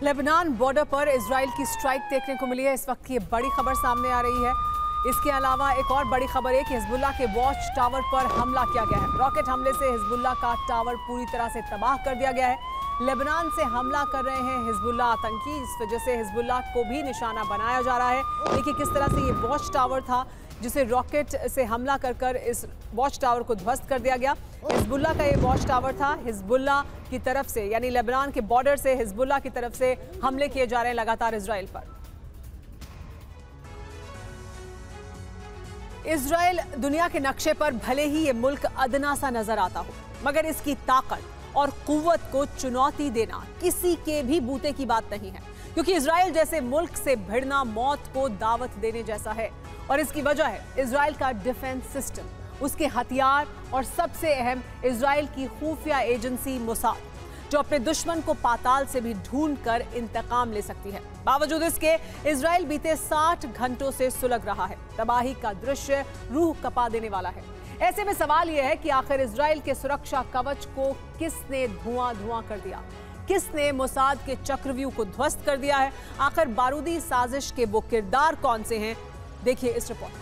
Lebanon border पर Israel की strike देखने को मिली है। इस वक्त की बड़ी खबर सामने आ रही है। इसके अलावा एक और बड़ी खबर है कि हिजबुल्लाह के वॉच टावर पर हमला किया गया है। रॉकेट हमले से हिजबुल्लाह का टावर पूरी तरह से तबाह कर दिया गया है। लेबनान से हमला कर रहे हैं हिजबुल्लाह आतंकी, इस वजह से हिजबुल्लाह को भी निशाना बनाया जा रहा है। देखिए किस तरह से ये वॉच टावर था जिसे रॉकेट से हमला कर इस वॉच टावर को ध्वस्त कर दिया गया। हिजबुल्लाह का ये वॉच टावर था। हिजबुल्लाह की तरफ से यानी लेबनान के बॉर्डर से हिजबुल्लाह की तरफ से हमले किए जा रहे हैं लगातार इजराइल पर। इजराइल दुनिया के नक्शे पर भले ही ये मुल्क अदना सा नजर आता हो, मगर इसकी ताकत और कुव्वत को चुनौती देना किसी के भी बूते की बात नहीं है, क्योंकि इजराइल जैसे मुल्क से भिड़ना मौत को दावत देने जैसा है। और इसकी वजह है इजराइल का डिफेंस सिस्टम, उसके हथियार और सबसे अहम इजराइल की खुफिया एजेंसी मोसाद, जो अपने दुश्मन को पाताल से भी ढूंढकर इंतकाम ले सकती है। बावजूद इसके इजराइल बीते 60 घंटों से सुलग रहा है। तबाही का दृश्य रूह कपा देने वाला है। ऐसे में सवाल यह है कि आखिर इजराइल के सुरक्षा कवच को किसने धुआं कर दिया, किसने मोसाद के चक्रव्यूह को ध्वस्त कर दिया है। आखिर बारूदी साजिश के वो किरदार कौन से हैं, देखिए इस रिपोर्ट।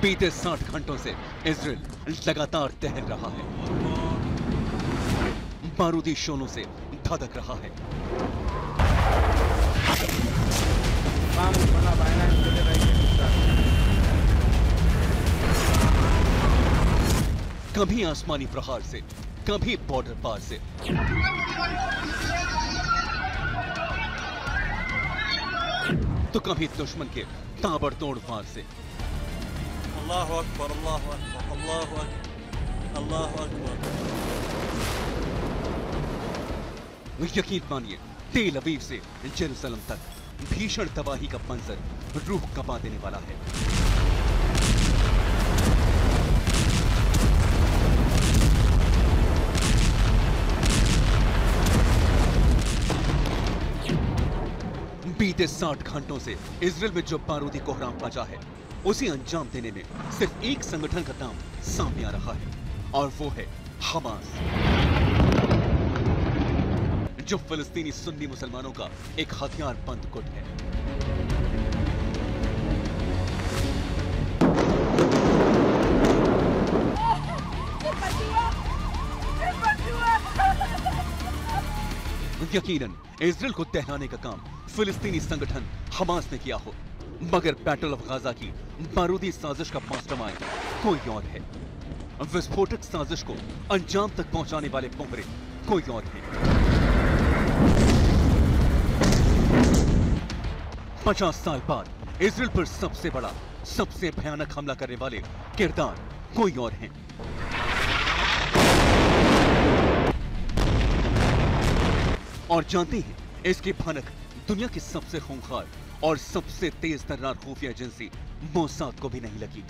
बीते 60 घंटों से इजराइल लगातार दहल रहा है, बारूदी शोलों से धधक रहा है। कभी आसमानी प्रहार से, कभी बॉर्डर पार से। तो कभी दुश्मन के ताबड़तोड़ वार से। अल्लाहु अकबर, अल्लाहु अकबर, अल्लाहु अकबर, अल्लाहु अकबर। यकीन मानिए, तेल अवीव से जेरूसलम तक भीषण तबाही का मंजर रूह कपा देने वाला है। बीते 60 घंटों से इजराइल में जो बारूदी कोहराम मचा है, उसे अंजाम देने में सिर्फ एक संगठन का नाम सामने आ रहा है, और वो है हमास, जो फिलिस्तीनी सुन्नी मुसलमानों का एक हथियार बंद गुट है। यकीनन इजराइल को दहलाने का काम फिलिस्तीनी संगठन हमास ने किया हो, मगर बैटल ऑफ गाजा की बारूदी साजिश का मास्टरमाइंड कोई और है। विस्फोटक साजिश को अंजाम तक पहुंचाने वाले पोहरे कोई और है। 50 साल बाद इजराइल पर सबसे बड़ा, सबसे भयानक हमला करने वाले किरदार कोई और हैं। और जानते हैं, इसकी भनक दुनिया की सबसे खूंखार और सबसे तेज तर्रार खुफिया एजेंसी मोसाद को भी नहीं लगी।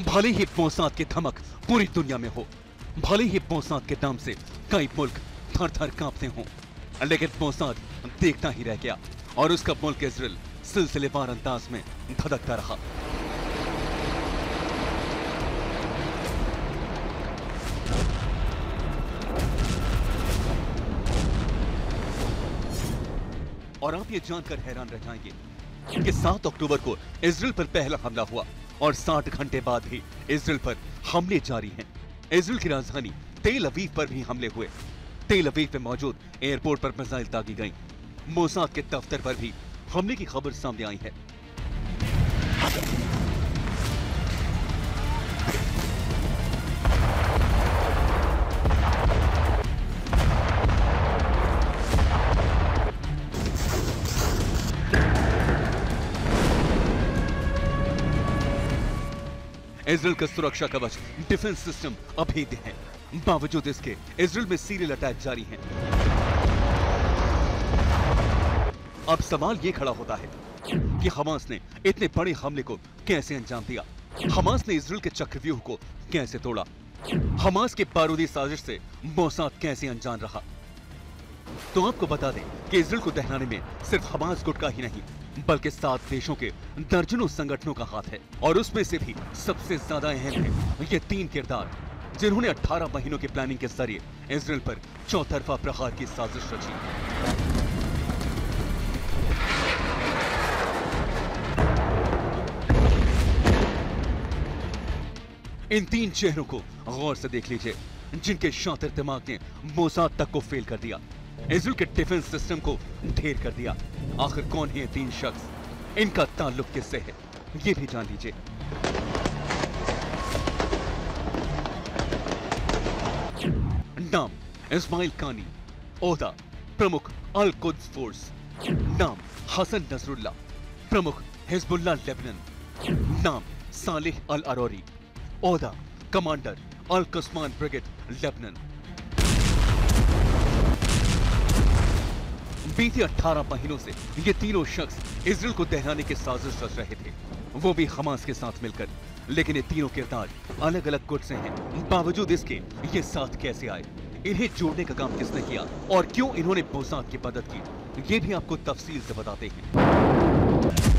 भले ही मोसाद की धमक पूरी दुनिया में हो, भले ही मोसाद के नाम से कई मुल्क थर थर कांपते हों, लेकिन मोसाद देखता ही रह गया और उसका मुल्क इजराइल सिलसिलेवार अंदाज में धधकता रहा। और आप ये जानकर हैरान रह जाएंगे कि 7 अक्टूबर को इजराइल पर पहला हमला हुआ और 60 घंटे बाद भी इजराइल पर हमले जारी हैं। इजराइल की राजधानी तेल अवीव पर भी हमले हुए। तेल अवीव में मौजूद एयरपोर्ट पर मिसाइल दागी गई। मोसाद के दफ्तर पर भी हमले की खबर सामने आई है। इजराइल का सुरक्षा कवच डिफेंस सिस्टम अभेद्य है। बावजूद इसके इजराइल में सीरियल अटैक जारी हैं। अब सवाल ये खड़ा होता है कि हमास ने इतने बड़े हमले को कैसे अंजाम दिया? हमास ने इजराइल के चक्रव्यूह को कैसे तोड़ा? हमास के बारूदी साजिश से मोसाद कैसे अनजान रहा? तो आपको बता दें कि इजराइल को दहराने में सिर्फ हमास गुट का ही नहीं बल्कि 7 देशों के दर्जनों संगठनों का हाथ है। और उसमें से भी सबसे ज्यादा अहम है ये 3 किरदार जिन्होंने 18 महीनों की प्लानिंग के जरिए इजराइल पर चौतरफा प्रहार की साजिश रची। इन 3 चेहरों को गौर से देख लीजिए जिनके शातिर दिमाग ने मोसाद तक को फेल कर दिया, इजराइल के डिफेंस सिस्टम को ढेर कर दिया। आखिर कौन है ये 3 शख्स? इनका ताल्लुक किससे है ये भी जान लीजिए। नाम इस्माइल कानी, ओहदा प्रमुख अल कुद्स फोर्स। नाम हसन नसरुल्लाह, प्रमुख हिजबुल्लाह लेबनान। नाम सालिह अल अरोरी, ओहदा कमांडर अल कस्मान ब्रिगेड लेबनान। बीते 18 महीनों से ये तीनों शख्स इजराइल को दहराने की साजिश रच रहे थे, वो भी हमास के साथ मिलकर। लेकिन ये तीनों किरदार अलग अलग गुट से हैं। बावजूद इसके ये साथ कैसे आए? इन्हें जोड़ने का काम किसने किया और क्यों इन्होंने मोसाद की मदद की? ये भी आपको तफसील से बताते हैं।